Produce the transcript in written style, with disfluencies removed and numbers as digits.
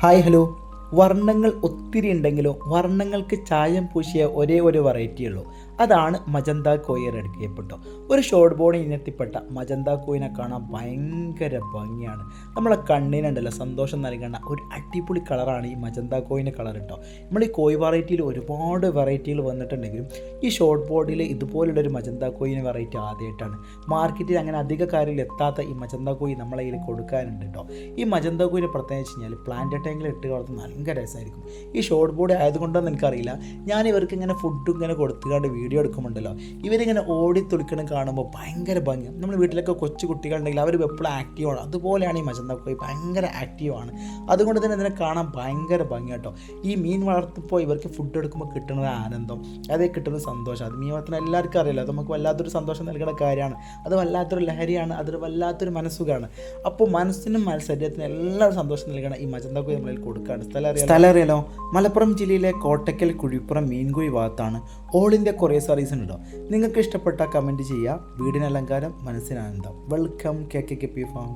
Hi hello. വർണ്ണങ്ങൾ ഒത്തിരി ഉണ്ടെങ്കിലും വർണ്ണങ്ങൾക്ക് ചായം പൂശിയ ഒരേ ഒരു വെറൈറ്റി ഉള്ളൂ. അതാണ് മജന്ത കോയി റെഡ് കേപ്പ് കേട്ടോ. ഒരു ഷോർട്ട് ബോർഡ് ഇനത്തിൽപ്പെട്ട മജന്ത കോയിനെ കാണാൻ ഭയങ്കര ഭംഗിയാണ്. നമ്മളെ കണ്ണിനുണ്ടല്ലോ സന്തോഷം നൽകുന്ന ഒരു അടിപൊളി കളറാണ് ഈ മജന്ത കോയിൻ്റെ കളർ കേട്ടോ. നമ്മൾ ഈ കോയി വെറൈറ്റിയിൽ ഒരുപാട് വെറൈറ്റികൾ വന്നിട്ടുണ്ടെങ്കിലും ഈ ഷോർട്ട് ബോർഡിൽ ഇതുപോലുള്ളൊരു മജന്ത കോയിന് വെറൈറ്റി ആദ്യമായിട്ടാണ്. മാർക്കറ്റിൽ അങ്ങനെ അധിക കാര്യത്തിൽ എത്താത്ത ഈ മജന്ത കോയി നമ്മളെ കയ്യിൽ കൊടുക്കാനുണ്ട് കേട്ടോ. ഈ മജന്ത കോയിനെ പ്രത്യേകിച്ച് കഴിഞ്ഞാൽ പ്ലാന്റ് ടാങ്കിൽ ഇട്ട് വളർത്തുന്ന ഭയങ്കര രസമായിരിക്കും. ഈ ഷോർട്ട് ബോർഡ് ആയതുകൊണ്ടൊന്നും എനിക്കറിയില്ല, ഞാൻ ഇവർക്ക് ഇങ്ങനെ ഫുഡ് ഇങ്ങനെ കൊടുത്തുകൊണ്ട് വീഡിയോ എടുക്കുന്നുണ്ടല്ലോ, ഇവരിങ്ങനെ ഓടി തുളിക്കണം കാണുമ്പോൾ ഭയങ്കര ഭംഗിയാണ്. നമ്മൾ വീട്ടിലൊക്കെ കൊച്ചു കുട്ടികളുണ്ടെങ്കിൽ അവർ എപ്പോഴും ആക്റ്റീവാണ്. അതുപോലെയാണ് ഈ മജന്ത കോയി, ഭയങ്കര ആക്റ്റീവാണ്. അതുകൊണ്ട് തന്നെ ഇതിനെ കാണാൻ ഭയങ്കര ഭംഗി കേട്ടോ. ഈ മീൻ വളർത്തുമ്പോൾ ഇവർക്ക് ഫുഡ് എടുക്കുമ്പോൾ കിട്ടുന്ന ആനന്ദം, അതേ കിട്ടുന്ന സന്തോഷം, അത് മീൻ വളർത്തുന്ന എല്ലാവർക്കും അറിയില്ല. അത് നമുക്ക് വല്ലാത്തൊരു സന്തോഷം നൽകുന്ന കാര്യമാണ്. അത് വല്ലാത്തൊരു ലഹരിയാണ്, അതൊരു വല്ലാത്തൊരു മനസ്സുഖമാണ്. അപ്പോൾ മനസ്സിനും ശരീരത്തിനും എല്ലാവരും സന്തോഷം നൽകണം ഈ മജന്ത കോയി നമ്മളിൽ കൊടുക്കുകയാണ്. സ്ഥലം അറിയാലോ, മലപ്പുറം ജില്ലയിലെ കോട്ടയ്ക്കൽ കുഴിപ്പുറം മീൻകോയി ഭാഗത്താണ്. ഓൾ ഇന്ത്യ കൊറിയർ സർവീസ് ഉണ്ടോ. നിങ്ങൾക്ക് ഇഷ്ടപ്പെട്ട കമൻറ്റ് ചെയ്യുക. വീടിന് അലങ്കാരം, മനസ്സിനാനന്ദം. Welcome KKP farm.